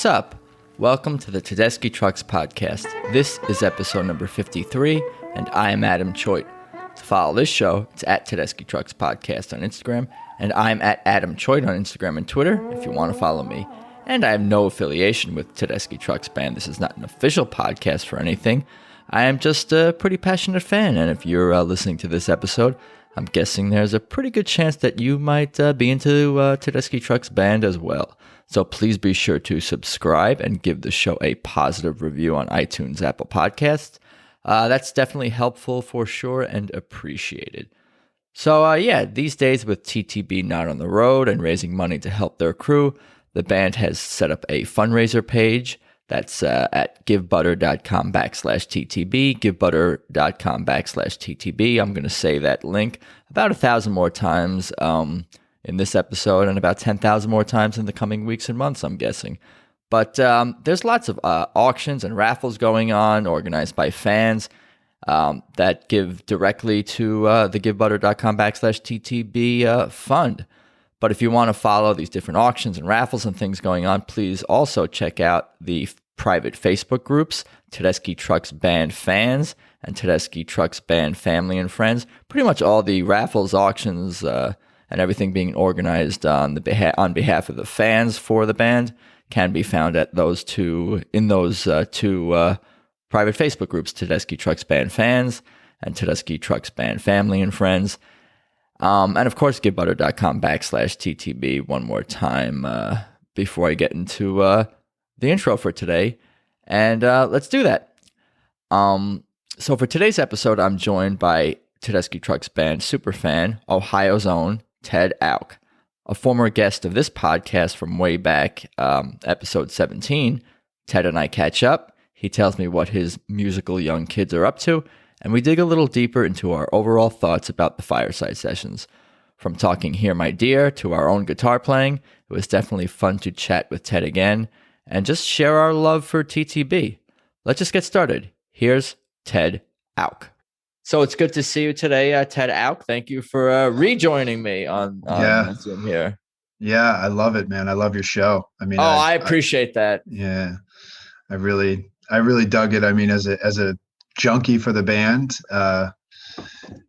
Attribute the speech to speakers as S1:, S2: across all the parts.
S1: What's up? Welcome to the Tedeschi Trucks Podcast. This is episode number 53, and I am Adam Choit. To follow this show, it's at Tedeschi Trucks Podcast on Instagram, and I'm at Adam Choit on Instagram and Twitter if you want to follow me. And I have no affiliation with Tedeschi Trucks Band. This is not an official podcast for anything. I am just a pretty passionate fan, and if you're listening to this episode, I'm guessing there's a pretty good chance that you might be into Tedeschi Trucks Band as well. So please be sure to subscribe and give the show a positive review on iTunes, Apple Podcasts. That's definitely helpful for sure and appreciated. So these days with TTB not on the road and raising money to help their crew, the band has set up a fundraiser page. That's at givebutter.com/TTB, givebutter.com/TTB. I'm going to say that link about 1,000 more times in this episode and about 10,000 more times in the coming weeks and months, I'm guessing. But there's lots of auctions and raffles going on organized by fans that give directly to the givebutter.com/TTB fund. But if you want to follow these different auctions and raffles and things going on, please also check out the private Facebook groups, Tedeschi Trucks Band Fans and Tedeschi Trucks Band Family and Friends. Pretty much all the raffles, auctions, and everything being organized on behalf of the fans for the band can be found at those two private Facebook groups, Tedeschi Trucks Band Fans and Tedeschi Trucks Band Family and Friends. And of course, givebutter.com/TTB one more time before I get into the intro for today. And let's do that. So for today's episode, I'm joined by Tedeschi Trucks Band superfan, Ohio's own Ted Auch, a former guest of this podcast from way back, episode 17. Ted and I catch up. He tells me what his musical young kids are up to, and we dig a little deeper into our overall thoughts about the Fireside sessions. From talking Hear My Dear to our own guitar playing, it was definitely fun to chat with Ted again and just share our love for TTB. Let's just get started. Here's Ted Auch. So it's good to see you today, Ted Auch. Thank you for rejoining me on Zoom here.
S2: Yeah, I love it, man. I love your show. I mean,
S1: I appreciate that.
S2: Yeah, I really dug it. I mean, as a junkie for the band,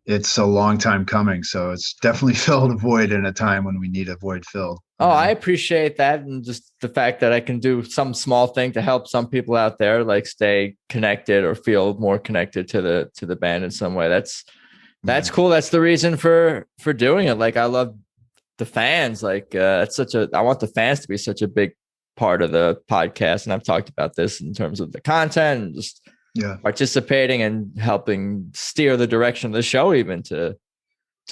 S2: it's a long time coming. So it's definitely filled a void in a time when we need a void filled.
S1: Oh, I appreciate that. And just the fact that I can do some small thing to help some people out there, like stay connected or feel more connected to the band in some way. That's cool. That's the reason for doing it. Like, I love the fans. Like, I want the fans to be such a big part of the podcast. And I've talked about this in terms of the content and just participating and helping steer the direction of the show, even to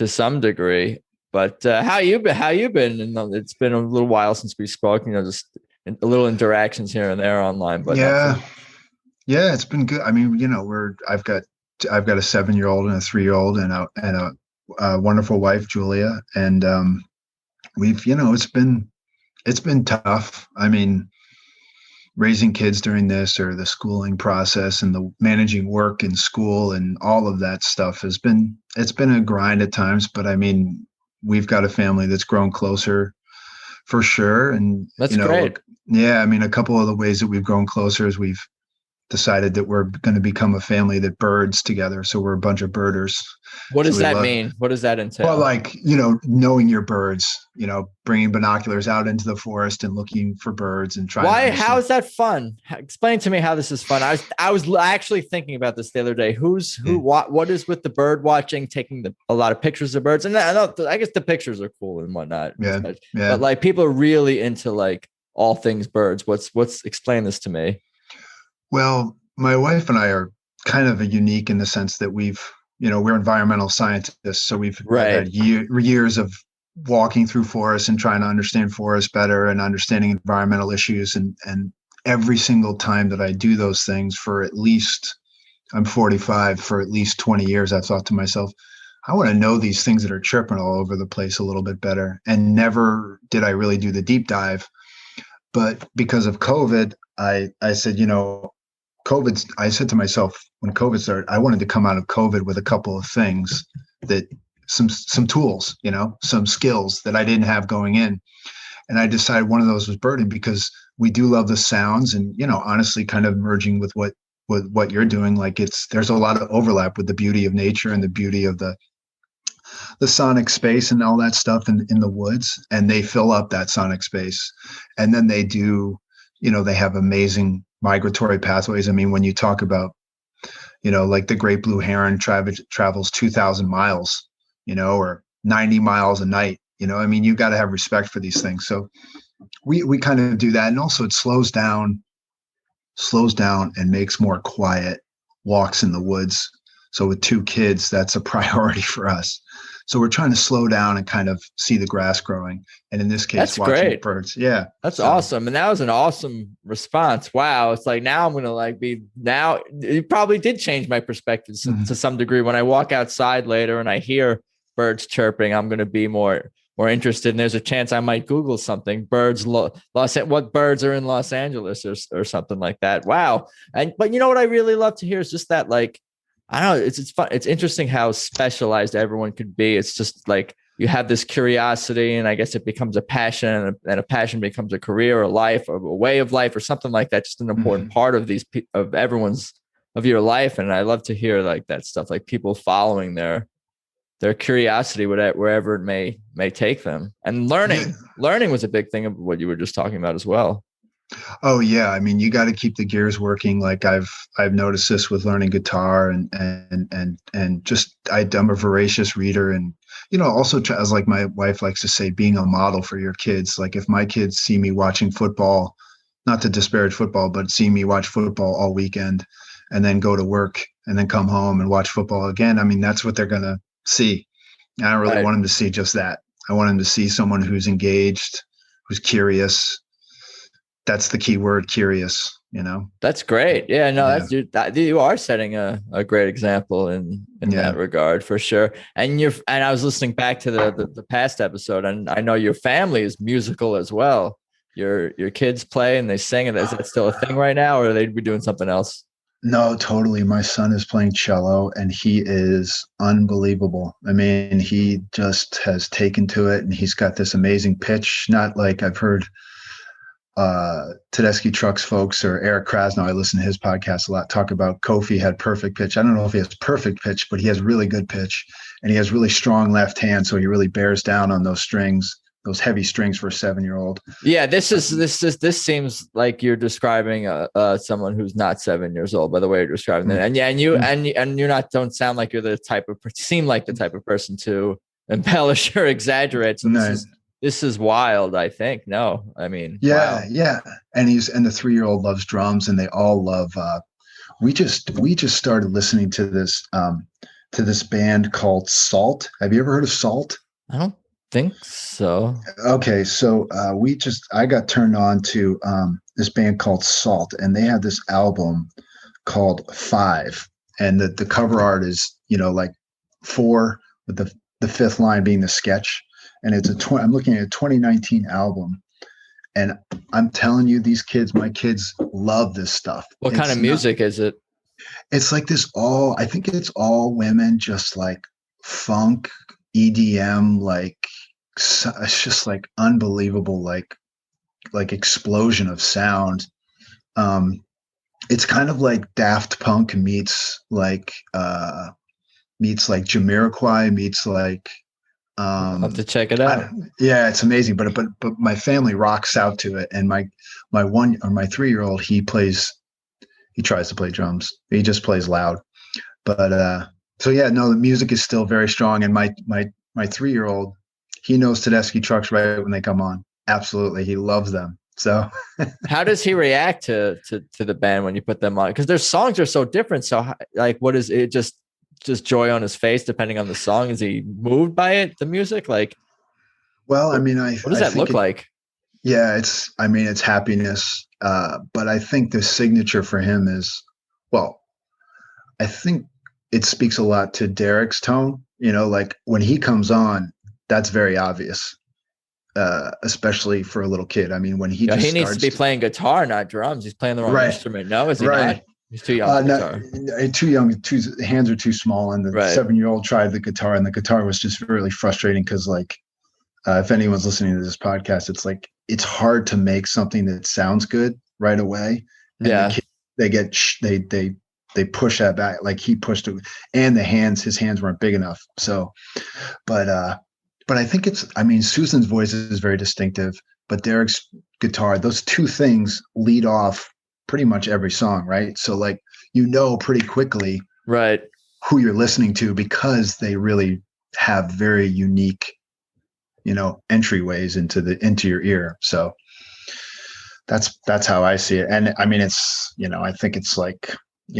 S1: some degree. But how you been? And it's been a little while since we spoke. Just a little interactions here and there online. But
S2: yeah, it's been good. I mean, I've got a 7-year-old and a 3-year-old and a wonderful wife, Julia, and we've it's been tough. I mean, raising kids during this, or the schooling process and the managing work and school and all of that stuff it's been a grind at times, but I mean, we've got a family that's grown closer for sure. And
S1: that's great.
S2: Yeah. I mean, a couple of the ways that we've grown closer is we've decided that we're going to become a family that birds together. So we're a bunch of birders.
S1: What does that mean? What does that entail?
S2: Well, like, knowing your birds, bringing binoculars out into the forest and looking for birds and trying.
S1: Why? How is that fun? Explain to me how this is fun. I was actually thinking about this the other day. What is with the bird watching, taking a lot of pictures of birds? And I guess the pictures are cool and whatnot.
S2: Yeah.
S1: But like, people are really into like all things birds. Explain this to me.
S2: Well, my wife and I are kind of unique in the sense that we're environmental scientists. So we've had years of walking through forests and trying to understand forests better and understanding environmental issues. And every single time that I do those things I'm 45, for at least 20 years, I've thought to myself, I want to know these things that are chirping all over the place a little bit better. And never did I really do the deep dive. But because of COVID, I said, I said to myself when COVID started, I wanted to come out of COVID with a couple of things some tools, some skills that I didn't have going in. And I decided one of those was birding, because we do love the sounds, and, honestly, kind of merging with what you're doing. Like there's a lot of overlap with the beauty of nature and the beauty of the sonic space and all that stuff in the woods, and they fill up that sonic space. And then they do, they have amazing migratory pathways. I mean, when you talk about, like the great blue heron travels 2,000 miles, or 90 miles a night, I mean, you got to have respect for these things. So we kind of do that. And also it slows down and makes more quiet walks in the woods. So with 2 kids, that's a priority for us. So we're trying to slow down and kind of see the grass growing. And in this case,
S1: that's
S2: watching
S1: great.
S2: Birds. Yeah.
S1: That's awesome. And that was an awesome response. Wow. It's like, now I'm going to now it probably did change my perspective to some degree. When I walk outside later and I hear birds chirping, I'm going to be more interested. And there's a chance I might Google something, what birds are in Los Angeles or something like that. Wow. But what I really love to hear is just that, like, I don't know. It's fun. It's interesting how specialized everyone could be. It's just like you have this curiosity, and I guess it becomes a passion, and a passion becomes a career, or life, or a way of life, or something like that. Just an important part of of your life. And I love to hear like that stuff, like people following their curiosity, wherever it may take them. And learning was a big thing of what you were just talking about as well.
S2: Oh yeah. I mean, you got to keep the gears working. Like I've noticed this with learning guitar and just, I'm a voracious reader, and, also as like my wife likes to say, being a model for your kids. Like if my kids see me watching football, not to disparage football, but see me watch football all weekend and then go to work and then come home and watch football again, I mean, that's what they're going to see. I don't really want them to see just that. I want them to see someone who's engaged, who's curious. That's the key word, curious, That's
S1: great. Yeah, no, you are setting a great example in that regard, for sure. And I was listening back to the past episode, and I know your family is musical as well. Your kids play and they sing. And is that still a thing right now, or are they be doing something else?
S2: No, totally. My son is playing cello, and he is unbelievable. I mean, he just has taken to it, and he's got this amazing pitch. Not like I've heard Tedeschi Trucks folks or Eric Krasnow, I listen to his podcast a lot, talk about Kofi had perfect pitch. I don't know if he has perfect pitch, but he has really good pitch, and he has really strong left hand. So he really bears down on those strings, those heavy strings for a 7-year-old.
S1: Yeah. This seems like you're describing someone who's not 7 years old, by the way you're describing it. And you're don't sound like you're the type of seem like the type of person to embellish or exaggerate. So this is wild, I think. No, I mean,
S2: wow.
S1: Yeah.
S2: And the 3-year-old loves drums, and they all love, we just started listening to this band called Salt. Have you ever heard of Salt?
S1: I don't think so.
S2: Okay. So, I got turned on to, this band called Salt, and they had this album called 5. And the cover art is, like 4 with the 5th line being the sketch. And I'm looking at a 2019 album, and I'm telling you, my kids love this stuff.
S1: What kind of music is it?
S2: It's like I think it's all women, just like funk, EDM, like it's just like unbelievable, like explosion of sound. It's kind of like Daft Punk meets like Jamiroquai meets like,
S1: I'll have to check it out.
S2: Yeah, it's amazing. But my family rocks out to it. And my 3-year-old, he tries to play drums. He just plays loud. But so yeah, no, the music is still very strong. And my 3-year-old, he knows Tedeschi Trucks right when they come on. Absolutely, he loves them. So
S1: how does he react to the band when you put them on? Because their songs are so different. So like, what is it? Just joy on his face, depending on the song. Is he moved by it, the music? Like,
S2: well, I mean,
S1: what does that look like?
S2: Yeah, it's happiness. But I think the signature for him is, well, I think it speaks a lot to Derek's tone. Like when he comes on, that's very obvious, especially for a little kid. I mean, when he
S1: needs to be playing guitar, not drums. He's playing the wrong instrument. No, is he not? He's too young.
S2: Too young. Hands are too small. And the 7-year-old tried the guitar, and the guitar was just really frustrating because, like, if anyone's listening to this podcast, it's like, it's hard to make something that sounds good right away. And the kids, they push that back. Like he pushed it, and his hands weren't big enough. So, but I think Susan's voice is very distinctive, but Derek's guitar, those two things lead off pretty much every song, right? So like, pretty quickly,
S1: right,
S2: who you're listening to, because they really have very unique, entryways into your ear. So that's how I see it. And I mean, it's, I think it's like,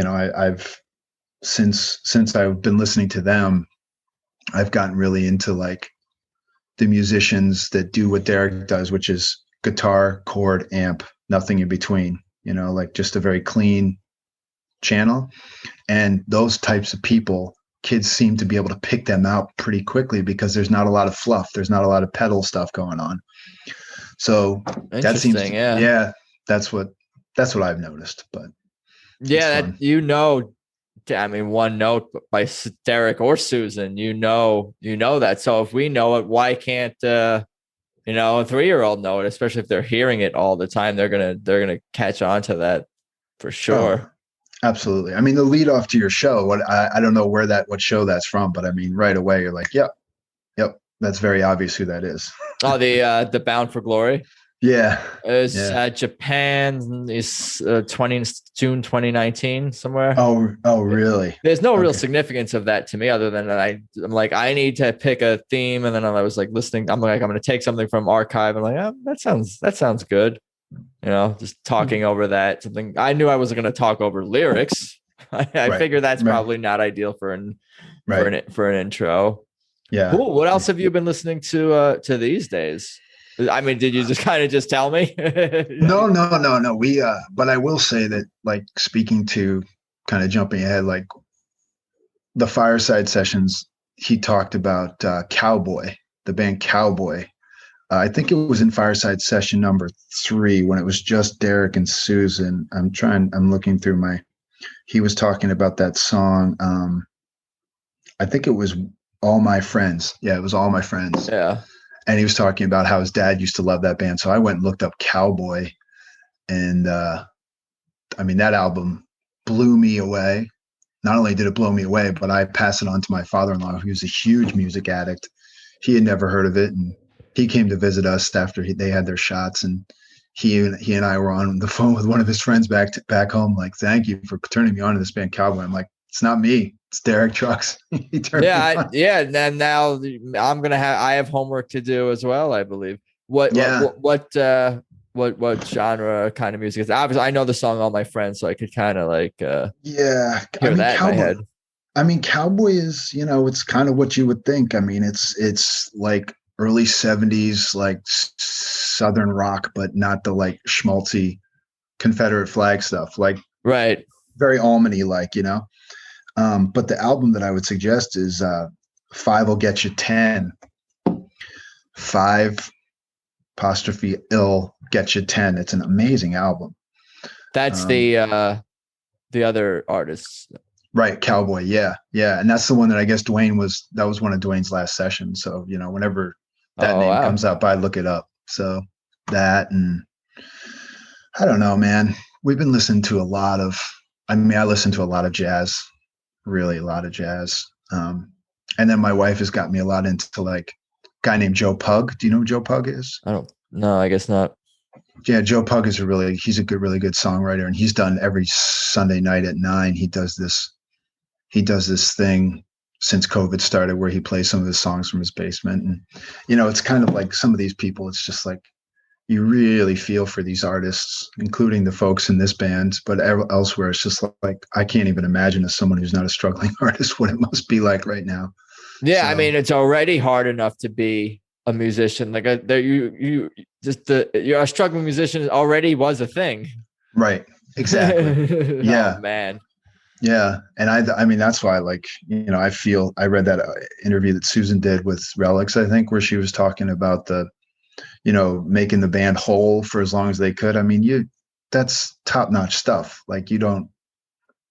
S2: I've since I've been listening to them, I've gotten really into like the musicians that do what Derek does, which is guitar, chord, amp, nothing in between, like just a very clean channel. And those types of people, kids seem to be able to pick them out pretty quickly because there's not a lot of fluff. There's not a lot of pedal stuff going on. So that seems, that's what I've noticed. But
S1: yeah, I mean, one note by Derek or Susan, that. So if we know it, why can't a 3-year-old know it? Especially if they're hearing it all the time, they're gonna catch on to that for sure.
S2: Oh, absolutely. I mean, the lead off to your show, I don't know what show that's from, but I mean, right away you're like, yep, that's very obvious who that is.
S1: Oh, the Bound for Glory.
S2: Yeah,
S1: it's Japan. Is June 2019 somewhere.
S2: Oh, really?
S1: There's no real significance of that to me, other than I'm like, I need to pick a theme, and then I was like listening. I'm like, I'm going to take something from archive. I'm like, oh, that sounds good. Just talking over that. Something I knew I wasn't going to talk over lyrics. I figured that's probably not ideal for an intro.
S2: Yeah.
S1: Cool. What else have you been listening to these days? I mean, did you just kind of just tell me?
S2: No. We, but I will say that, like, speaking to kind of jumping ahead, like the Fireside sessions, he talked about Cowboy, the band Cowboy. I think it was in Fireside session number 3 when it was just Derek and Susan. I'm looking through he was talking about that song. I think it was All My Friends. Yeah, it was All My Friends.
S1: Yeah.
S2: And he was talking about how his dad used to love that band. So I went and looked up Cowboy, and I mean, that album blew me away. Not only did it blow me away, but I passed it on to my father-in-law, who was a huge music addict. He had never heard of it, and he came to visit us after they had their shots, and he and I were on the phone with one of his friends back home, like, thank you for turning me on to this band Cowboy. I'm like, it's not me, it's Derek Trucks. He turned me on.
S1: And now I have homework to do as well, I believe. What genre kind of music is? Obviously, I know the song All My Friends, so I could kind of like hear that in my head.
S2: I mean, Cowboy is, it's kind of what you would think. I mean, it's like early 70s, like Southern rock, but not the like schmaltzy Confederate flag stuff, like
S1: right,
S2: very almond-y, like, but the album that I would suggest is 5 Will Get You 10. 5 apostrophe ill get you 10. It's an amazing album.
S1: That's the other artists,
S2: right? Cowboy. Yeah. And that's the one that I guess that was one of Dwayne's last sessions. So, whenever that name comes up, I look it up. So that, and I don't know, man, we've been listening to I listen to a lot of jazz, really a lot of jazz. And then my wife has got me a lot into like a guy named Joe Pug. Do you know who Joe Pug is?
S1: I don't know. I guess not.
S2: Yeah, Joe Pug is really good songwriter, and he's done every Sunday night at 9. He does this thing since COVID started where he plays some of his songs from his basement. And, it's kind of like some of these people, it's just like, you really feel for these artists, including the folks in this band, but elsewhere, it's just like, I can't even imagine as someone who's not a struggling artist, what it must be like right now.
S1: Yeah. So, I mean, it's already hard enough to be a musician. Like you're a struggling musician already was a thing.
S2: Right. Exactly. Yeah,
S1: oh, man.
S2: Yeah. And I mean, that's why, like, I read that interview that Susan did with Relics, I think, where she was talking about making the band whole for as long as they could. I mean, that's top-notch stuff. Like,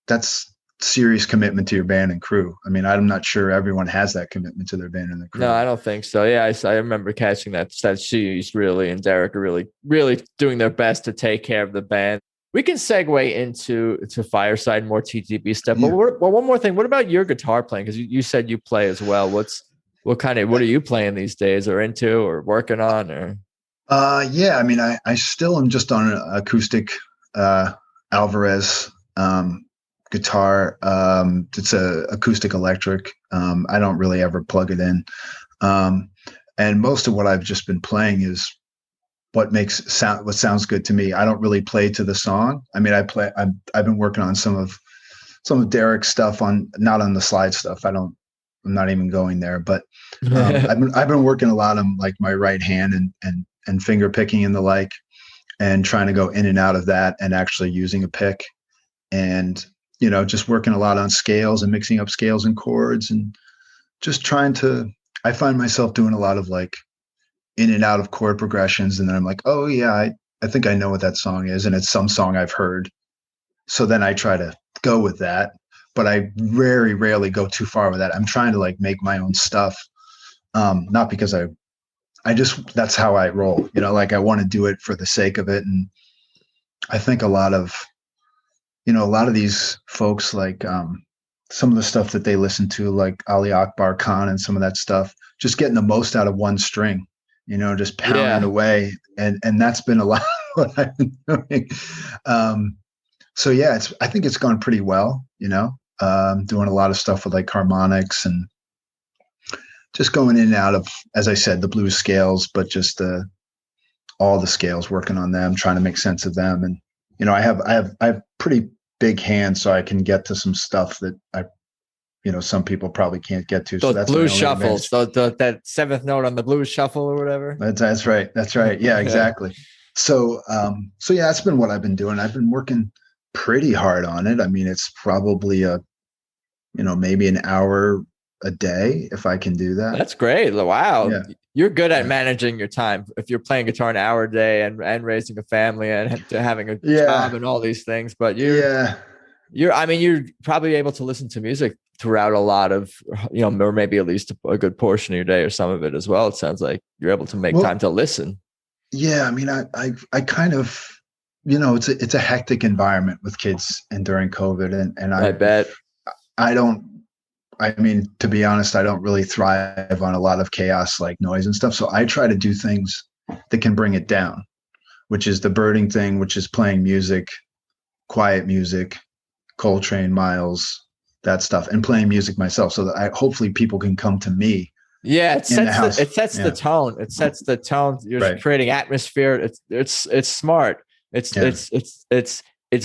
S2: that's serious commitment to your band and crew. I mean, I'm not sure everyone has that commitment to their band and their crew.
S1: No, I don't think so. Yeah, I remember catching that she's really and Derek are really, really doing their best to take care of the band. We can segue into Fireside, more TTB stuff.
S2: Yeah.
S1: But one more thing. What about your guitar playing? Because you said you play as well. What are you playing these days, or into, or working on, or?
S2: Yeah, I mean, I still am just on an acoustic Alvarez guitar. It's a acoustic electric. I don't really ever plug it in. And most of what I've just been playing is what sounds good to me. I don't really play to the song. I mean, I've been working on some of Derek's stuff, not on the slide stuff. I'm not even going there, but I've been working a lot on like my right hand and finger picking and the like, and trying to go in and out of that and actually using a pick, and just working a lot on scales and mixing up scales and chords, and just I find myself doing a lot of like in and out of chord progressions, and then I'm like, oh yeah, I think I know what that song is, and it's some song I've heard. So then I try to go with that, but I very rarely go too far with that. I'm trying to like make my own stuff. Not because I just, that's how I roll, like I want to do it for the sake of it. And I think a lot of these folks, like some of the stuff that they listen to, like Ali Akbar Khan and some of that stuff, just getting the most out of one string, just pounding away. And that's been a lot of what I've been doing. So yeah, I think it's gone pretty well, doing a lot of stuff with like harmonics and just going in and out of, as I said, the blues scales, but just all the scales, working on them, trying to make sense of them. And I have pretty big hands, so I can get to some stuff that some people probably can't get to.
S1: Those
S2: so that's
S1: blues shuffles, that seventh note on the blues shuffle or whatever.
S2: That's right. Yeah, exactly. So yeah, that's been what I've been doing. I've been working pretty hard on it. I mean, it's probably maybe an hour a day if I can do that.
S1: That's great. Wow.
S2: Yeah.
S1: You're good at managing your time. If you're playing guitar an hour a day and raising a family and having a job and all these things, but you're probably able to listen to music throughout a lot of, or maybe at least a good portion of your day or some of it as well. It sounds like you're able to make time to listen. Yeah.
S2: I mean, I kind of, it's a hectic environment with kids and during COVID. And
S1: I bet.
S2: To be honest, I don't really thrive on a lot of chaos like noise and stuff. So I try to do things that can bring it down, which is the birding thing, which is playing music, quiet music, Coltrane, Miles, that stuff, and playing music myself so that hopefully people can come to me. Yeah, it sets the tone. It sets the tone. You're creating atmosphere. It's smart. It's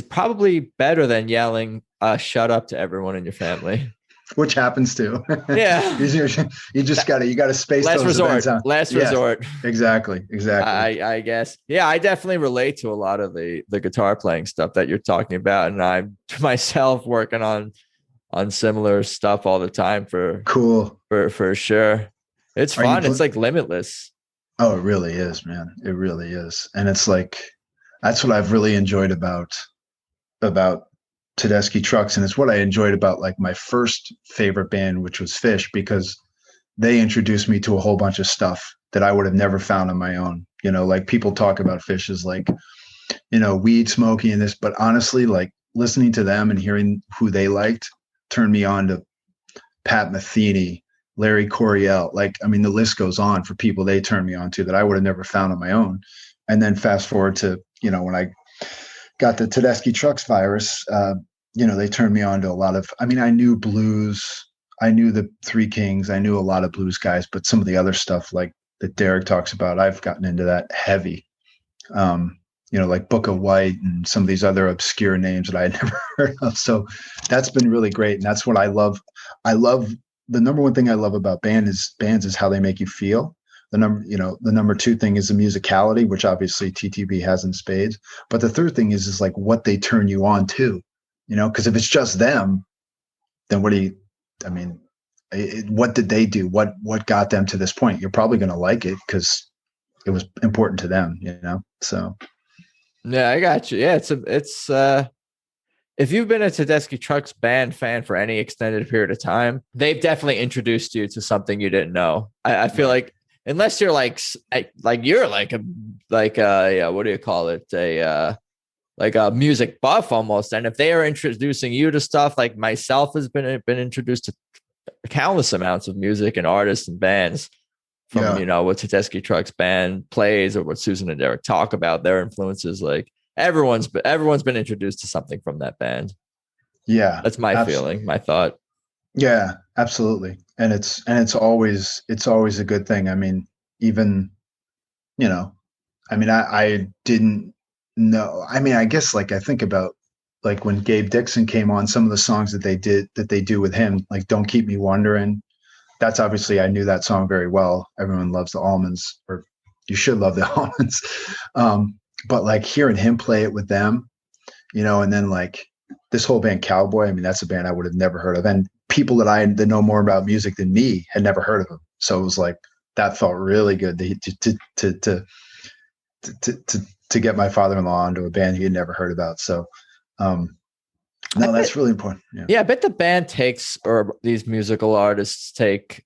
S2: probably better than yelling shut up to everyone in your family. Which happens to. Yeah. you got to space last those resort. Last resort. Exactly. I guess. Yeah, I definitely relate to a lot of the guitar playing stuff that you're talking about. And I'm myself working on similar stuff all the time for sure. It's fun. It's like limitless. Oh, it really is, man. It really is. And it's like, that's what I've really enjoyed about Tedeschi Trucks, and it's what I enjoyed about like my first favorite band, which was Fish, because they introduced me to a whole bunch of stuff that I would have never found on my own. Like people talk about Fish as like, weed smoking and this, but honestly, like listening to them and hearing who they liked turned me on to Pat Metheny, Larry Coryell. Like, I mean, the list goes on for people they turned me on to that I would have never found on my own. And then fast forward to, when I got the Tedeschi Trucks virus, they turned me on to a lot of, I knew blues, I knew the Three Kings, I knew a lot of blues guys, but some of the other stuff like that Derek talks about, I've gotten into that heavy, like Book of White and some of these other obscure names that I had never heard of. So that's been really great. And that's what I love. The number one thing I love about bands is how they make you feel. The number two thing is the musicality, which obviously TTB has in spades. But the third thing is like what they turn you on to, because if it's just them, then what did they do? What got them to this point? You're probably going to like it because it was important to them, so. Yeah, I got you. Yeah,
S1: if you've been a Tedeschi Trucks Band fan for any extended period of time, they've definitely introduced you to something you didn't know. I feel like unless you're like you're yeah, what do you call it? Like a music buff almost. And if they are introducing you to stuff, like myself has been introduced to countless amounts of music and artists and bands from, what Tedeschi Trucks Band plays or what Susan and Derek talk about, their influences. Like everyone's been introduced to something from that band.
S2: Yeah.
S1: That's my feeling, my thought.
S2: Yeah, absolutely. And it's always a good thing. I mean, even, I didn't know. I mean, I guess like I think about like when Gabe Dixon came on, some of the songs that they do with him, like Don't Keep Me Wondering. That's obviously, I knew that song very well. Everyone loves the Almonds, or you should love the Almonds. But like hearing him play it with them, and then like this whole band Cowboy, I mean, that's a band I would have never heard of. And people that know more about music than me had never heard of them. So it was like, that felt really good to get my father-in-law onto a band he had never heard about. So, that's really important.
S1: Yeah. I bet the band these music artists take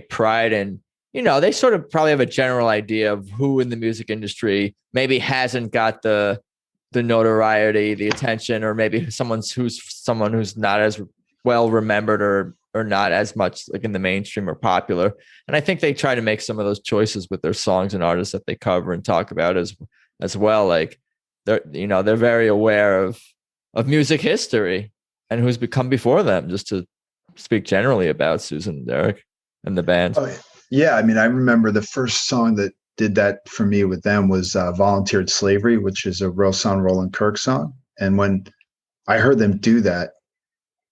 S1: pride in, they sort of probably have a general idea of who in the music industry maybe hasn't got the notoriety, the attention, or maybe someone who's not as well remembered or not as much like in the mainstream or popular. And I think they try to make some of those choices with their songs and artists that they cover and talk about as well. Like they're very aware of music history and who's become before them, just to speak generally about Susan and Derek and the band.
S2: Oh, yeah. I mean, I remember the first song that did that for me with them was Volunteered Slavery, which is a Rosan Roland Kirk song. And when I heard them do that,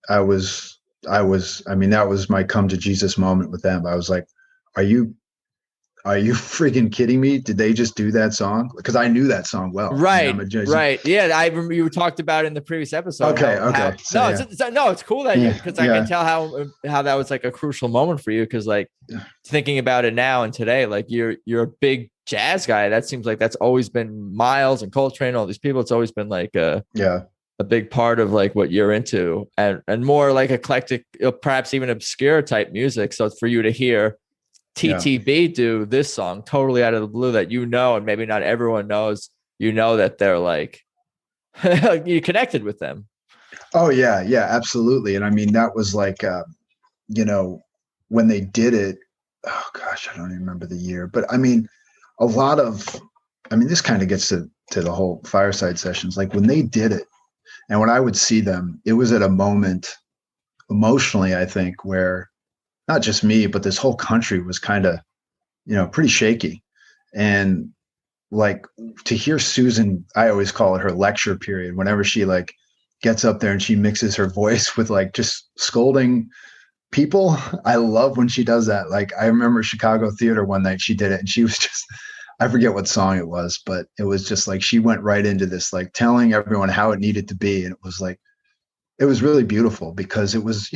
S2: I mean, that was my come to Jesus moment with them. I was like, are you freaking kidding me? Did they just do that song? Because I knew that song well.
S1: Right. I mean, right. Yeah. I remember you talked about it in the previous episode.
S2: Okay.
S1: It's cool that because I can tell how that was like a crucial moment for you. Cause like thinking about it now and today, like you're a big jazz guy. That seems like that's always been Miles and Coltrane, all these people. It's always been like a big part of like what you're into and more like eclectic, perhaps even obscure type music. So for you to hear TTB do this song totally out of the blue that and maybe not everyone knows, that they're like you connected with them.
S2: Oh yeah, absolutely. And I mean that was like when they did it, oh gosh, I don't even remember the year, but I mean this kind of gets to the whole Fireside sessions. Like when they did it and when I would see them, it was at a moment emotionally, I think, where not just me, but this whole country was kind of, pretty shaky. And like to hear Susan, I always call it her lecture period, whenever she like gets up there and she mixes her voice with like just scolding people. I love when she does that. Like I remember Chicago Theater one night she did it and she was just, I forget what song it was, but it was just like, she went right into this, like telling everyone how it needed to be. And it was like, it was really beautiful because it was,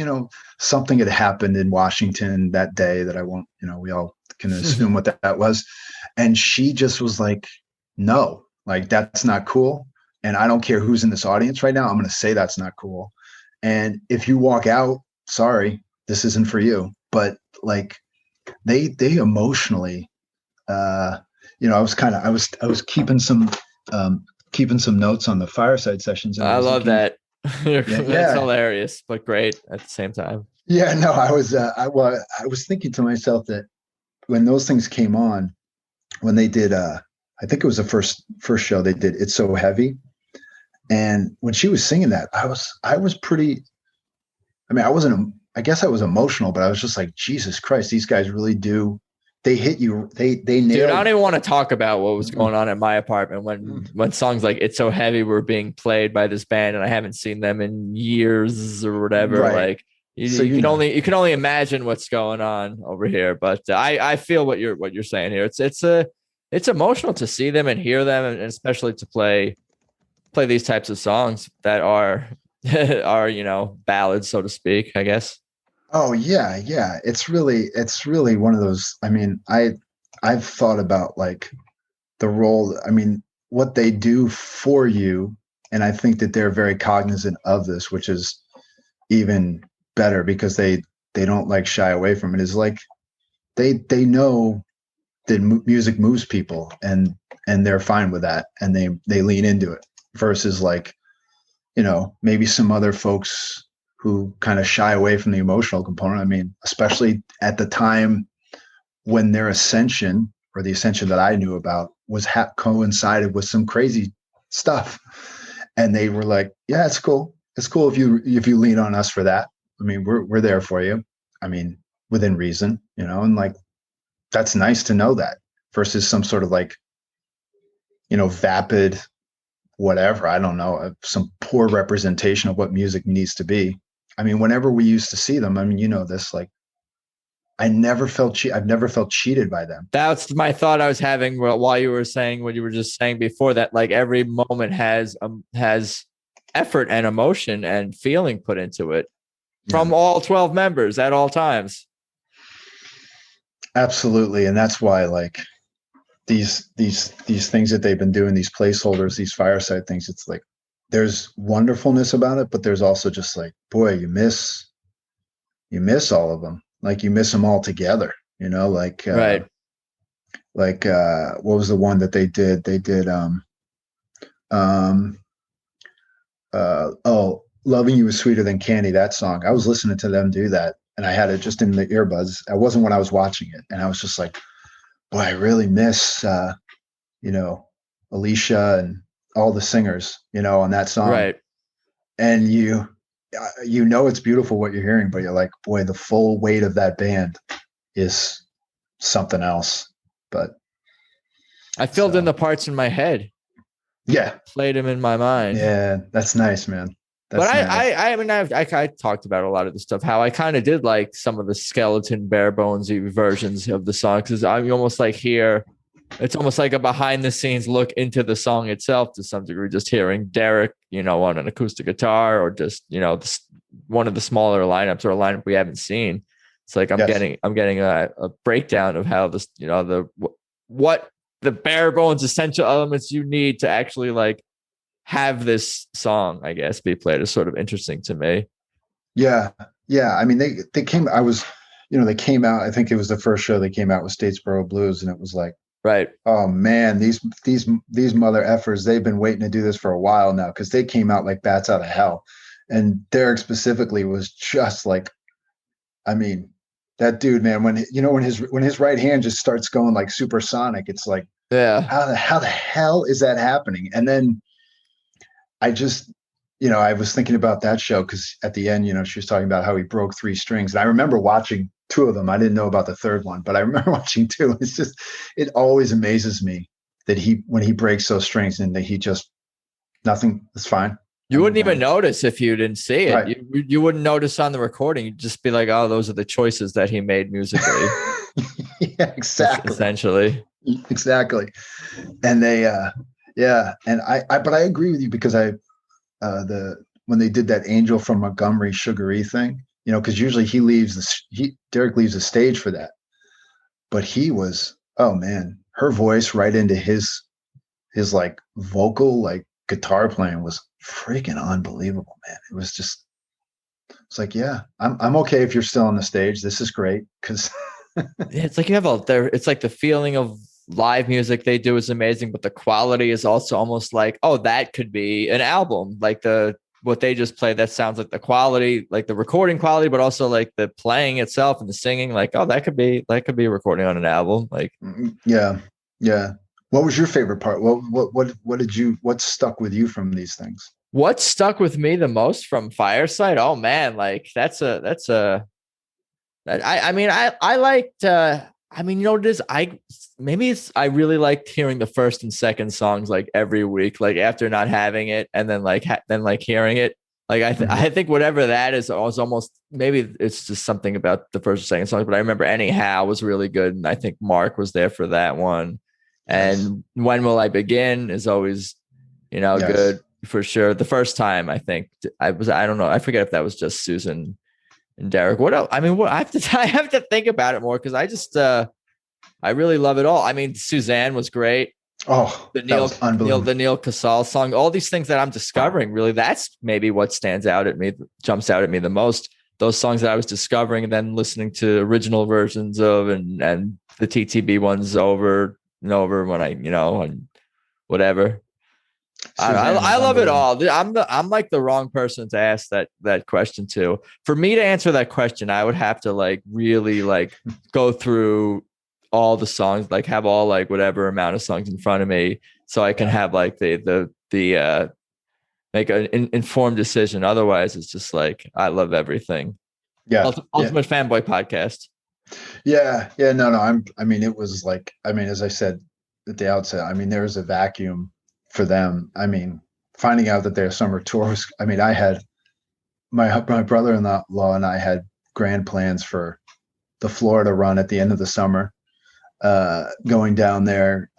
S2: something had happened in Washington that day that I won't, we all can assume what that was. And she just was like, no, like, that's not cool. And I don't care who's in this audience right now. I'm going to say that's not cool. And if you walk out, sorry, this isn't for you. But like they emotionally, I was keeping some notes on the Fireside sessions.
S1: I love that. That's hilarious, but great at the same time.
S2: Yeah, no, I was thinking to myself that when those things came on, when they did, I think it was the first show they did, It's So Heavy. And when she was singing that, I was pretty, I guess I was emotional, but I was just like, Jesus Christ, these guys really do. They hit you. They nailed.
S1: Dude, I don't even want to talk about what was going on at my apartment when songs like "It's So Heavy" were being played by this band, and I haven't seen them in years or whatever. Right. Like you can only imagine what's going on over here. But I feel what you're saying here. It's emotional to see them and hear them, and especially to play these types of songs that are ballads, so to speak, I guess.
S2: Oh yeah. It's really one of those. I mean, I've thought about like the role, what they do for you I think that they're very cognizant of this, which is even better because they don't like shy away from it. It's like they know that music moves people, and they're fine with that, and they lean into it, versus like, maybe some other folks who kind of shy away from the emotional component. I mean, especially at the time when their ascension, or the ascension that I knew about, was coincided with some crazy stuff, and they were like, yeah, it's cool if you lean on us for that. I mean, we're there for you. I mean, within reason, and like, that's nice to know that, versus some sort of like, vapid whatever, I don't know, some poor representation of what music needs to be. I mean, whenever we used to see them, I mean, this, like, I've never felt cheated by them.
S1: That's my thought I was having while you were saying what you were just saying before, that like every moment has effort and emotion and feeling put into it from all 12 members at all times.
S2: Absolutely. And that's why, like, these things that they've been doing, these placeholders, these fireside things, it's like there's wonderfulness about it, but there's also just like, boy, you miss all of them. Like, you miss them all together, like,
S1: right.
S2: Like, what was the one that they did? They did, Loving You Is Sweeter Than Candy, that song. I was listening to them do that, and I had it just in the earbuds. I wasn't when I was watching it. And I was just like, boy, I really miss, Alicia and all the singers, on that song.
S1: Right.
S2: And it's beautiful what you're hearing, but you're like, boy, the full weight of that band is something else. But
S1: I filled in the parts in my head.
S2: Yeah.
S1: Played them in my mind.
S2: Yeah. That's nice, man.
S1: But I mean, I talked about a lot of the stuff, how I kind of did like some of the skeleton, bare bonesy versions of the song, because I almost like it's almost like a behind the scenes look into the song itself to some degree, just hearing Derek, on an acoustic guitar, or just, one of the smaller lineups, or a lineup we haven't seen. It's like I'm getting a breakdown of how this, what the bare bones essential elements you need to actually like have this song, I guess, be played is sort of interesting to me.
S2: Yeah. Yeah. I mean, they came out, I think it was the first show they came out with Statesboro Blues, and it was like,
S1: right.
S2: Oh man, these mother effers, they've been waiting to do this for a while now, because they came out like bats out of hell. And Derek specifically was just like, I mean, that dude, man, when his right hand just starts going like supersonic, it's like,
S1: yeah,
S2: how the hell is that happening? And then I just, I was thinking about that show, because at the end, she was talking about how he broke 3 strings. And I remember watching 2 of them. I didn't know about the third one, but I remember watching 2. It's just, it always amazes me that when he breaks those strings, and that he just, nothing, it's fine.
S1: You wouldn't even notice if you didn't see it.
S2: Right.
S1: You wouldn't notice on the recording. You'd just be like, oh, those are the choices that he made musically.
S2: Yeah, exactly.
S1: Essentially.
S2: Exactly. And they, and but I agree with you, because when they did that Angel from Montgomery Sugaree thing, because usually Derek leaves the stage for that, but he was, oh man, her voice right into his like vocal, like guitar playing was freaking unbelievable, man. It was just, it's like, yeah, I'm okay if you're still on the stage. This is great, because
S1: it's like you have it's like the feeling of live music they do is amazing, but the quality is also almost like, oh, that could be an album. Like what they just played, that sounds like the quality, like the recording quality, but also like the playing itself and the singing, like, oh, that could be a recording on an album. Like,
S2: yeah. What was your favorite part? What stuck with you from these things?
S1: What stuck with me the most from Fireside? Oh man, like I liked, I mean, what it is? I really liked hearing the first and second songs like every week, like after not having it, and then hearing it. Like I think whatever that is, was almost, maybe it's just something about the first and second songs. But I remember Anyhow was really good, and I think Mark was there for that one. And When Will I Begin is always, good for sure. The first time, I think I don't know, I forget if that was just Susan and Derek. What else? I mean, I have to think about it more, because I just I really love it all. I mean, Suzanne was great.
S2: Oh, that was unbelievable.
S1: The Neil Casal song, all these things that I'm discovering, really, that's maybe what jumps out at me the most. Those songs that I was discovering and then listening to original versions of and the TTB ones over and over when and whatever. I love it all. I'm like the wrong person to ask that question to. For me to answer that question, I would have to like really like go through all the songs, like have all like whatever amount of songs in front of me, so I can have like the make an informed decision. Otherwise, it's just like I love everything.
S2: Yeah,
S1: Ultimate fanboy podcast.
S2: Yeah, no. I mean, it was like, I mean, as I said at the outset, I mean, there was a vacuum for them. I mean, finding out that their summer tours. I mean, I had my brother-in-law and I had grand plans for the Florida run at the end of the summer. Going down there.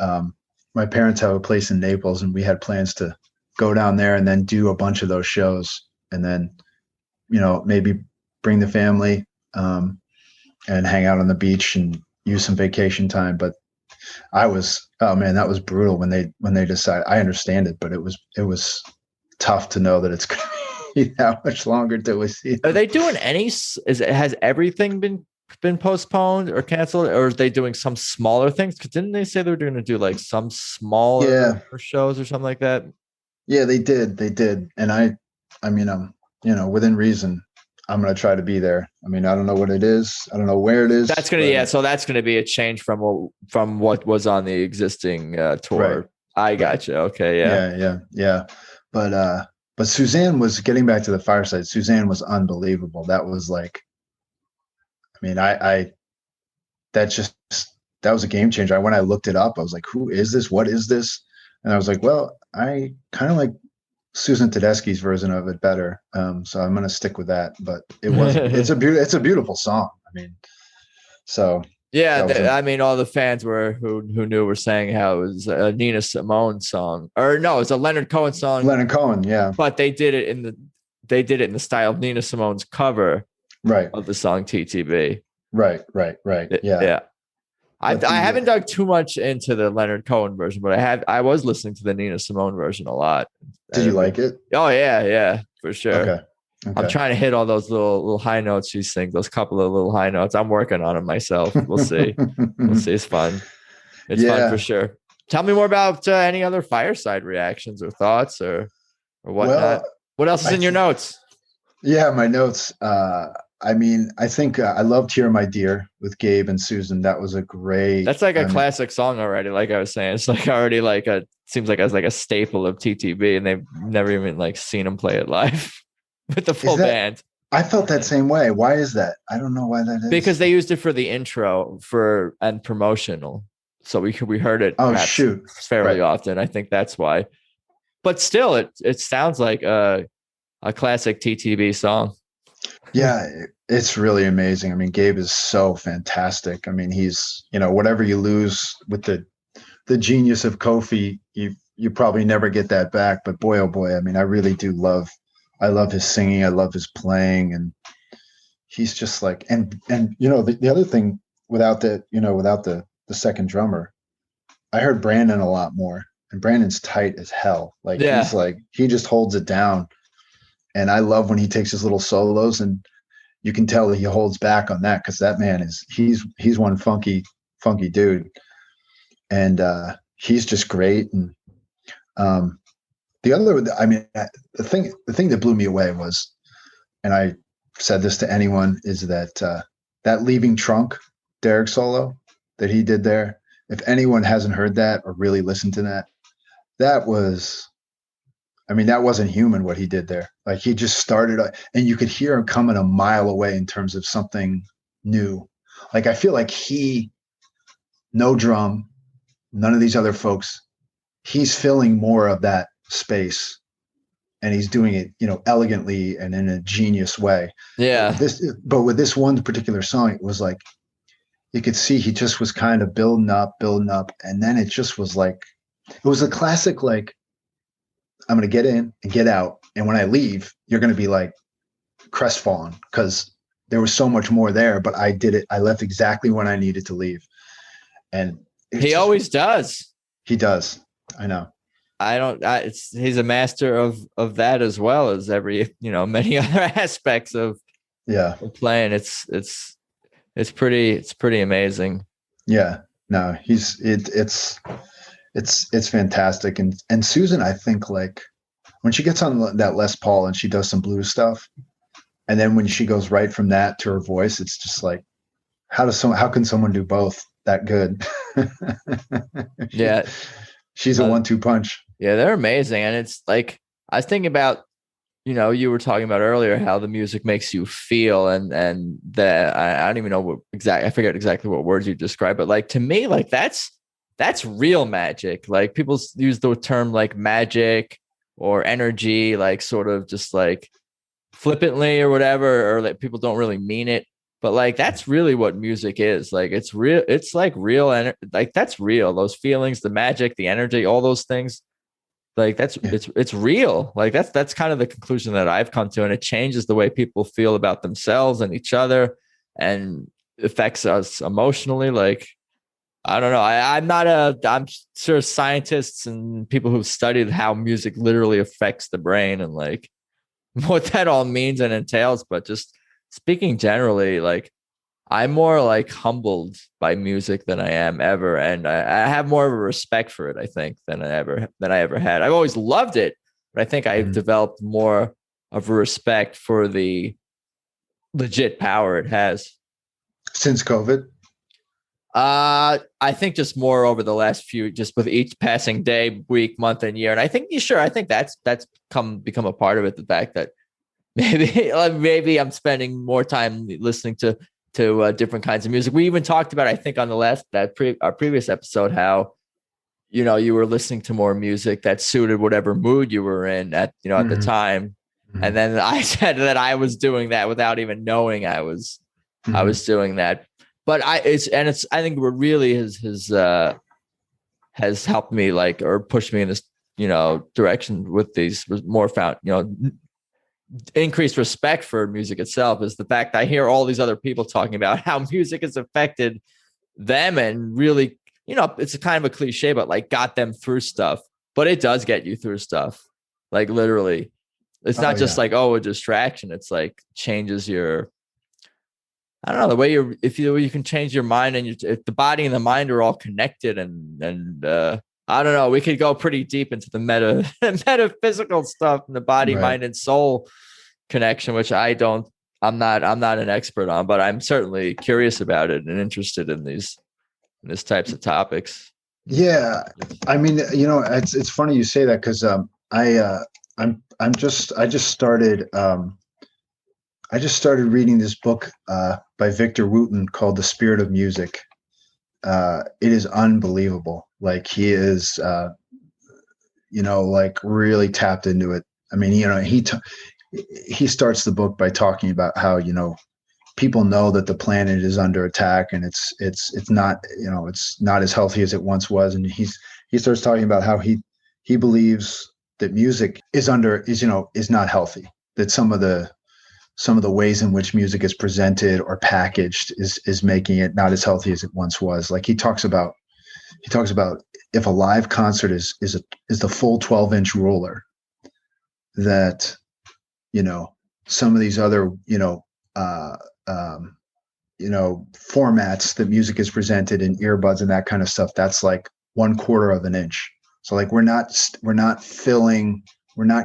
S2: My parents have a place in Naples, and we had plans to go down there and then do a bunch of those shows, and then, maybe bring the family and hang out on the beach and use some vacation time. But that was brutal when they decided. I understand it, but it was tough to know that it's going to be that much longer till we see them.
S1: Are they doing has everything been postponed or canceled, or are they doing some smaller things? Because didn't they say they were going to do like some smaller shows or something like that?
S2: Yeah, they did. And I mean, within reason, I'm going to try to be there. I mean, I don't know what it is. I don't know where it is.
S1: So that's going to be a change from what was on the existing tour. Right. I gotcha. Okay.
S2: Yeah. But Suzanne was, getting back to the Fireside, Suzanne was unbelievable. That was like, I mean, that was a game changer. When I looked it up, I was like, who is this? What is this? And I was like, well, I kind of like Susan Tedeschi's version of it better. So I'm going to stick with that, but it's a beautiful song. I mean, so.
S1: Yeah. I mean, all the fans who knew were saying how it was a Nina Simone song, or no, it's a Leonard Cohen song.
S2: Leonard Cohen. Yeah.
S1: But they did it in the style of Nina Simone's cover.
S2: Right.
S1: Of the song TTB.
S2: Right. Yeah.
S1: I haven't dug too much into the Leonard Cohen version, but I was listening to the Nina Simone version a lot.
S2: Did you like it?
S1: Oh yeah, for sure.
S2: Okay.
S1: I'm trying to hit all those little high notes she sings, those couple of little high notes. I'm working on them myself. We'll see. It's fun. It's fun for sure. Tell me more about any other Fireside reactions or thoughts or whatnot. Well, what else is in your notes?
S2: Yeah, my notes. I mean, I think I loved "Here My Dear" with Gabe and Susan. That was a great.
S1: That's like a classic song already. Like I was saying, it's like already like seems like it's like a staple of TTB, and they've never even like seen them play it live with the full band.
S2: I felt that same way. Why is that? I don't know why that is.
S1: Because they used it for the intro and promotional, so we heard it.
S2: Oh shoot!
S1: Fairly often. I think that's why. But still, it sounds like a classic TTB song.
S2: Yeah, it's really amazing. I mean, Gabe is so fantastic. I mean, he's, whatever you lose with the genius of Kofi, you probably never get that back. But boy, oh boy, I mean, I really do I love his singing. I love his playing, and he's just like, and the other thing without the second drummer, I heard Brandon a lot more, and Brandon's tight as hell. Like he's like, he just holds it down. And I love when he takes his little solos, and you can tell that he holds back on that, because that man he's one funky dude, and he's just great. And the thing that blew me away was, and I said this to anyone, is that that Leaving Trunk Derek solo that he did there. If anyone hasn't heard that or really listened to that, that wasn't human what he did there. Like he just started, and you could hear him coming a mile away in terms of something new. Like I feel like no drum, none of these other folks, he's filling more of that space, and he's doing it, elegantly and in a genius way.
S1: Yeah.
S2: But with this one particular song, it was like, you could see he just was kind of building up. And then it just was like, it was a classic, like, I'm going to get in and get out. And when I leave, you're going to be like crestfallen, because there was so much more there, but I did it. I left exactly when I needed to leave. And
S1: he always does.
S2: He does. I know.
S1: He's a master of that as well as many other aspects of playing. It's pretty amazing.
S2: Yeah. No, it's fantastic. And Susan, I think, like, when she gets on that Les Paul and she does some blues stuff, and then when she goes right from that to her voice, it's just like, how can someone do both that good?
S1: Yeah.
S2: She's a 1-2 punch.
S1: Yeah, they're amazing. And it's like, I was thinking about, you were talking about earlier how the music makes you feel, and that I don't even know I forget exactly what words you described, but like, to me, like, that's real magic. Like, people use the term like magic or energy, like sort of just like flippantly or whatever, or that people don't really mean it. But like, that's really what music is. Like, it's real. It's like real. And like, that's real. Those feelings, the magic, the energy, all those things. Like, it's real. Like, that's kind of the conclusion that I've come to. And it changes the way people feel about themselves and each other, and affects us emotionally. Like, I don't know. I'm sure scientists and people who've studied how music literally affects the brain and like what that all means and entails. But just speaking generally, like, I'm more like humbled by music than I am ever. And I have more of a respect for it, I think, than I ever had. I've always loved it, but I think I've developed more of a respect for the legit power it has.
S2: Since COVID?
S1: I think just more over the last few, just with each passing day, week, month, and year. And I think that's become a part of it. The fact that maybe I'm spending more time listening to different kinds of music. We even talked about, I think, on the our previous episode, how you were listening to more music that suited whatever mood you were in at the time. And then I said that I was doing that without even knowing I was doing that. But I think what really has helped me, like, or pushed me in this direction with these more increased respect for music itself, is the fact that I hear all these other people talking about how music has affected them, and really, it's a kind of a cliche, but like, got them through stuff. But it does get you through stuff. Like, literally, it's not just like, a distraction. It's like, changes your, I don't know, the way you can change your mind, and if the body and the mind are all connected, and I don't know. We could go pretty deep into the metaphysical stuff and the body, mind, and soul connection, which I'm not an expert on, but I'm certainly curious about it and interested in these types of topics.
S2: Yeah, I mean, it's funny you say that, because I just started reading this book by Victor Wooten called The Spirit of Music. It is unbelievable. Like, he is, like, really tapped into it. I mean, he starts the book by talking about how, people know that the planet is under attack, and it's not, it's not as healthy as it once was. And he starts talking about how he believes that music is not healthy, that some of the ways in which music is presented or packaged is making it not as healthy as it once was. Like, he talks about if a live concert is the full 12-inch ruler, that some of these other formats that music is presented in, earbuds and that kind of stuff, that's like 1/4 of an inch. So like, we're not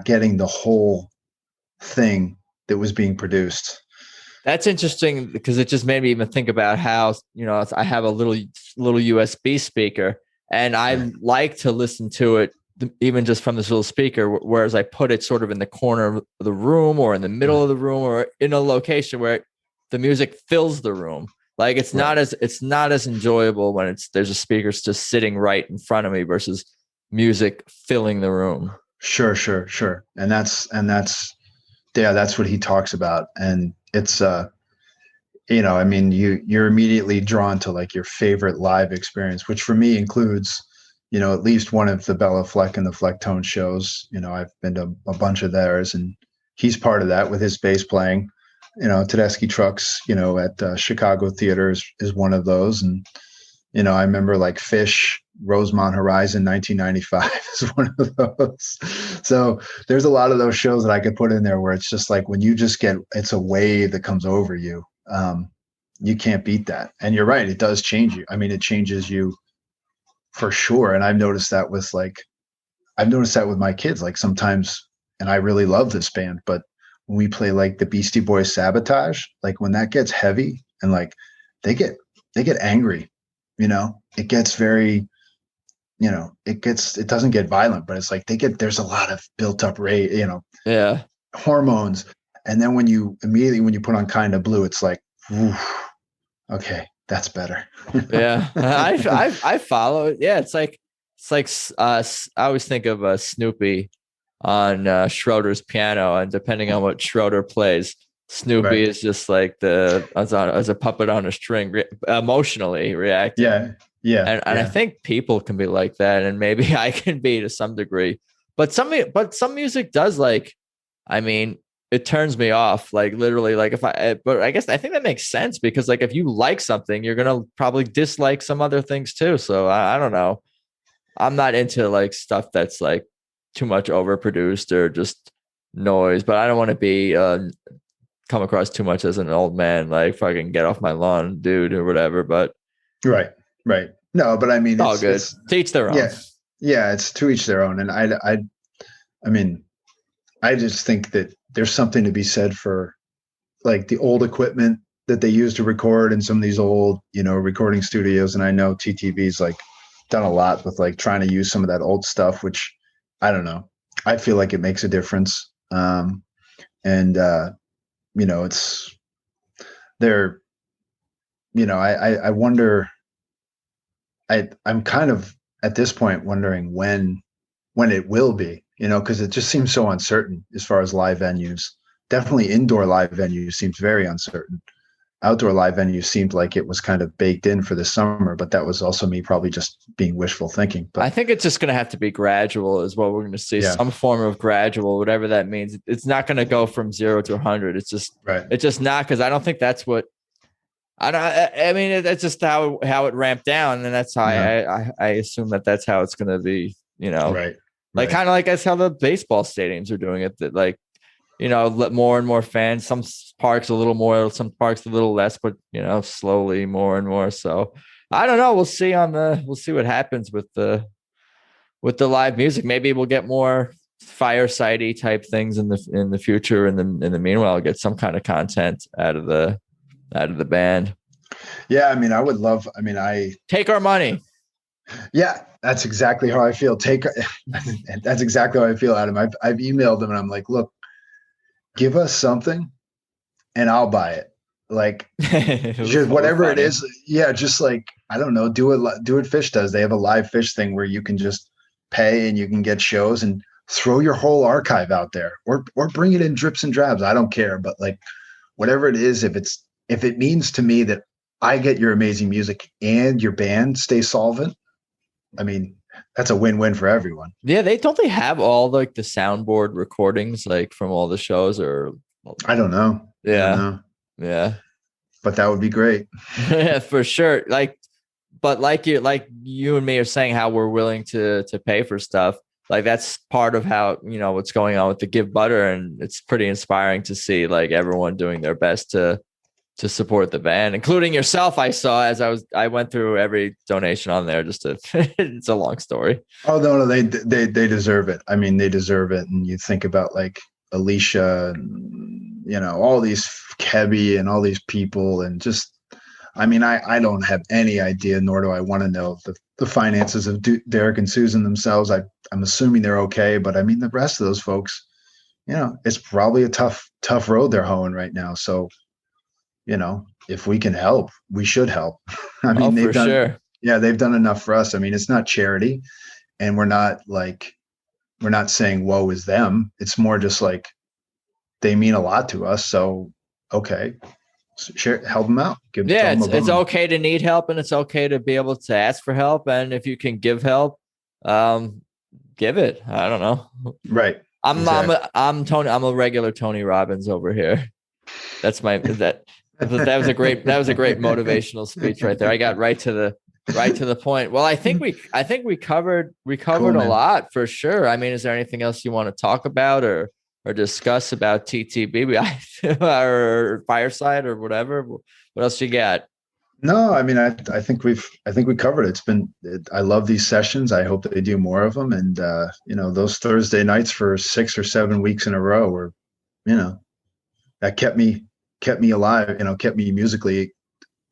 S2: getting the whole thing that was being produced.
S1: That's interesting, because it just made me even think about how, I have a little USB speaker, and I like to listen to it even just from this little speaker, whereas I put it sort of in the corner of the room, or in the middle of the room, or in a location where the music fills the room. Like, it's not as enjoyable when there's a speaker just sitting right in front of me versus music filling the room.
S2: Sure. And that's what he talks about. And it's, I mean, you're immediately drawn to like your favorite live experience, which for me includes, at least one of the Bella Fleck and the Flecktone shows. I've been to a bunch of theirs, and he's part of that with his bass playing. Tedeschi Trucks, at Chicago Theater is one of those. And, I remember like Fish Rosemont Horizon 1995 is one of those. So there's a lot of those shows that I could put in there where it's just like when you just get, it's a wave that comes over you. You can't beat that. And you're right, it does change you. I mean, it changes you for sure. And I've noticed that with my kids, like sometimes, and I really love this band, but when we play like the Beastie Boys Sabotage, like when that gets heavy and like they get angry, it gets very, it doesn't get violent, but it's like there's a lot of built up rage,
S1: yeah,
S2: hormones. And then when you put on Kind of Blue, it's like, whew, okay, that's better.
S1: Yeah. I follow it. Yeah. It's like, I always think of Snoopy on Schroeder's piano, and depending on what Schroeder plays, Snoopy is just like as a puppet on a string, emotionally reacting.
S2: Yeah.
S1: And I think people can be like that, and maybe I can be to some degree. But some music does, like, I mean, it turns me off, like literally, like but I guess I think that makes sense, because like if you like something, you're gonna probably dislike some other things too. So I don't know. I'm not into like stuff that's like too much overproduced or just noise, but I don't want to be come across too much as an old man, like fucking get off my lawn, dude, or whatever. But
S2: right. No, but I mean,
S1: it's all good. It's, to each their own.
S2: Yeah, it's to each their own. And I mean, I just think that there's something to be said for like the old equipment that they use to record in some of these old, recording studios. And I know TTV's like done a lot with like trying to use some of that old stuff, which I don't know. I feel like it makes a difference. It's there, I wonder, I'm kind of at this point wondering when it will be, because it just seems so uncertain as far as live venues. Definitely indoor live venues seems very uncertain. Outdoor live venues seemed like it was kind of baked in for the summer, but that was also me probably just being wishful thinking. But
S1: I think it's just going to have to be gradual is what we're going to see. Yeah. Some form of gradual, whatever that means. It's not going to go from 0 to 100. It's just, It's just not, because I don't think that's what, I mean, that's just how it ramped down. And that's how I assume that's how it's going to be,
S2: Right.
S1: Like kind of like that's how the baseball stadiums are doing it. That like, more and more fans, some parks a little more, some parks a little less, but slowly more and more. So I don't know. We'll see what happens with the live music. Maybe we'll get more Fireside type things in the future. And then in the meanwhile, get some kind of content out of the band.
S2: Yeah. I mean, I
S1: take our money.
S2: Yeah, that's exactly how I feel. That's exactly how I feel, Adam. I've emailed them and I'm like, look, give us something and I'll buy it. Like just whatever it is. Yeah. Just like, I don't know, do what Fish does. They have a live Fish thing where you can just pay and you can get shows and throw your whole archive out there or bring it in drips and drabs. I don't care. But like, whatever it is, if it means to me that I get your amazing music and your band stay solvent, I mean, that's a win-win for everyone.
S1: Yeah, they have all like the soundboard recordings like from all the shows, or
S2: I don't know.
S1: Yeah.
S2: But that would be great.
S1: Yeah, for sure. But like you and me are saying how we're willing to pay for stuff. Like that's part of how, what's going on with the Give Butter, and it's pretty inspiring to see like everyone doing their best to support the band, including yourself. I saw as I went through every donation on there just to, it's a long story.
S2: Oh, no, they deserve it. I mean, they deserve it. And you think about like Alicia and, all these Kebby and all these people. And just, I mean, I don't have any idea, nor do I want to know the finances of Derek and Susan themselves. I'm assuming they're okay, but I mean, the rest of those folks, it's probably a tough road they're hoeing right now. So, if we can help, we should help. I mean, they've done enough for us. I mean, it's not charity, and we're not saying woe is them. It's more just like they mean a lot to us. So, okay, help them out.
S1: It's okay to need help, and it's okay to be able to ask for help. And if you can give help, give it. I don't know.
S2: Right.
S1: I'm Tony. I'm a regular Tony Robbins over here. That's that was a great motivational speech right there. I got right to Right to the point. Well, I think we covered
S2: Cool,
S1: a
S2: man.
S1: lot for sure. I mean, is there anything else you want to talk about or discuss about TTB or Fireside or whatever? What else you got?
S2: No, I mean, I think we covered it. I love these sessions. I hope that they do more of them. And, those Thursday nights for 6 or 7 weeks in a row were, that kept me alive, kept me musically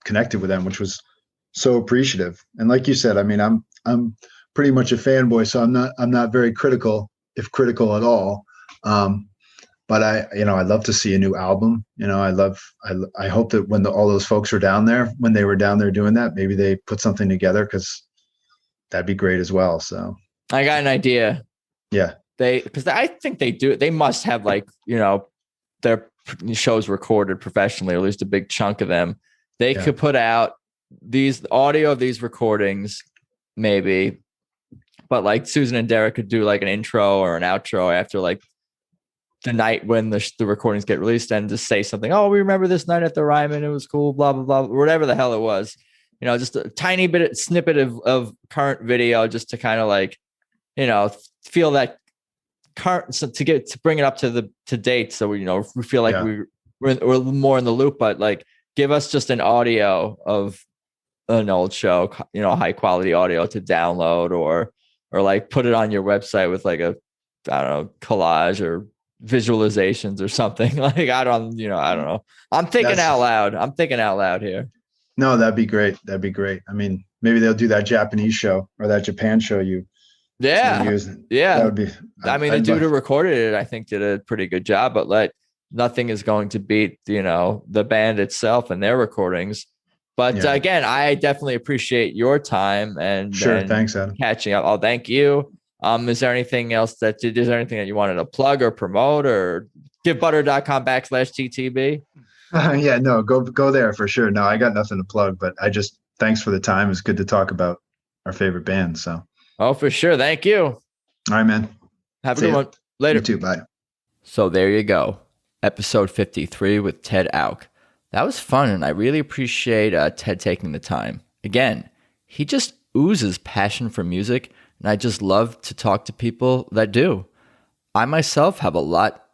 S2: connected with them, which was so appreciative. And like you said, I mean, I'm pretty much a fanboy, so I'm not very critical, if critical at all. But I'd love to see a new album. I hope that when all those folks are down there, when they were down there doing that, maybe they put something together, because that'd be great as well. So
S1: I got an idea.
S2: Yeah.
S1: Because I think they do. They must have their shows recorded professionally, or at least a big chunk of them. They could put out these audio of these recordings, maybe, but like Susan and Derek could do like an intro or an outro after like the night when the recordings get released, and just say something. Oh, we remember this night at the Ryman. It was cool. Blah blah blah. Whatever the hell it was. Just a tiny snippet of current video, just to kind of like, feel that current, so to bring it up to date. So we feel like we're more in the loop, but like give us just an audio of an old show, high quality audio to download, or like put it on your website with like I don't know, collage or visualizations or something. Like, I don't know. I'm thinking out loud here.
S2: No, that'd be great. I mean, maybe they'll do that Japanese show or that Japan show
S1: Yeah.
S2: That would be.
S1: The dude who recorded it, I think, did a pretty good job, but nothing is going to beat, the band itself and their recordings. But again, I definitely appreciate your time and
S2: thanks, Adam.
S1: Catching up. Oh, thank you. Is there anything else is there anything that you wanted to plug or promote, or givebutter.com/TTB?
S2: No, go there for sure. No, I got nothing to plug, but thanks for the time. It's good to talk about our favorite band. So.
S1: Oh, for sure. Thank you.
S2: All right, man.
S1: Have a good one. Later.
S2: You too. Bye.
S1: So there you go. Episode 53 with Ted Auch. That was fun, and I really appreciate Ted taking the time. Again, he just oozes passion for music, and I just love to talk to people that do. I myself have a lot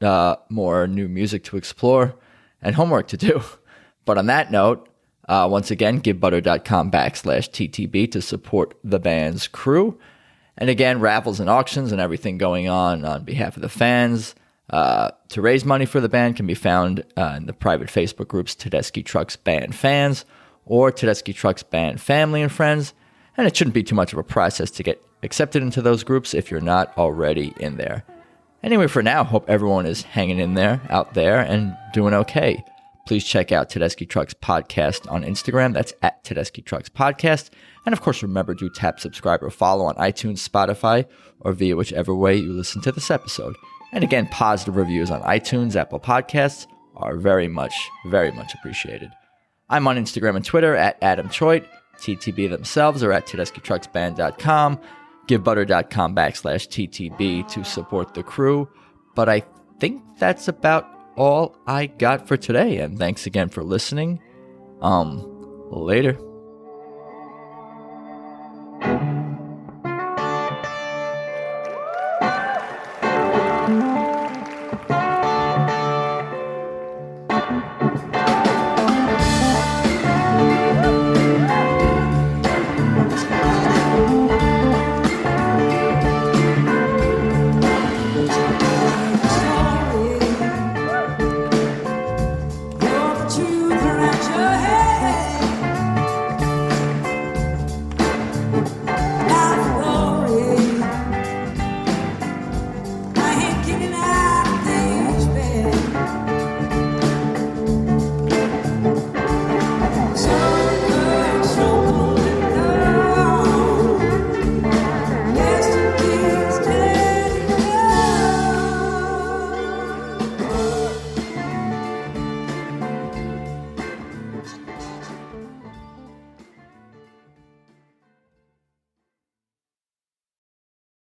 S1: more new music to explore and homework to do. But on that note, once again, givebutter.com/TTB to support the band's crew. And again, raffles and auctions and everything going on behalf of the fans to raise money for the band can be found in the private Facebook groups Tedeschi Trucks Band Fans or Tedeschi Trucks Band Family and Friends. And it shouldn't be too much of a process to get accepted into those groups if you're not already in there. Anyway, for now, hope everyone is hanging in there, out there, and doing okay. Please check out Tedeschi Trucks Podcast on Instagram. That's at Tedeschi Trucks Podcast. And of course, remember to tap subscribe or follow on iTunes, Spotify, or via whichever way you listen to this episode. And again, positive reviews on iTunes, Apple Podcasts are very much appreciated. I'm on Instagram and Twitter at Adam Choit. TTB themselves are at TedeschiTrucksBand.com. GiveButter.com/TTB to support the crew. But I think that's about all I got for today. And thanks again for listening. Later.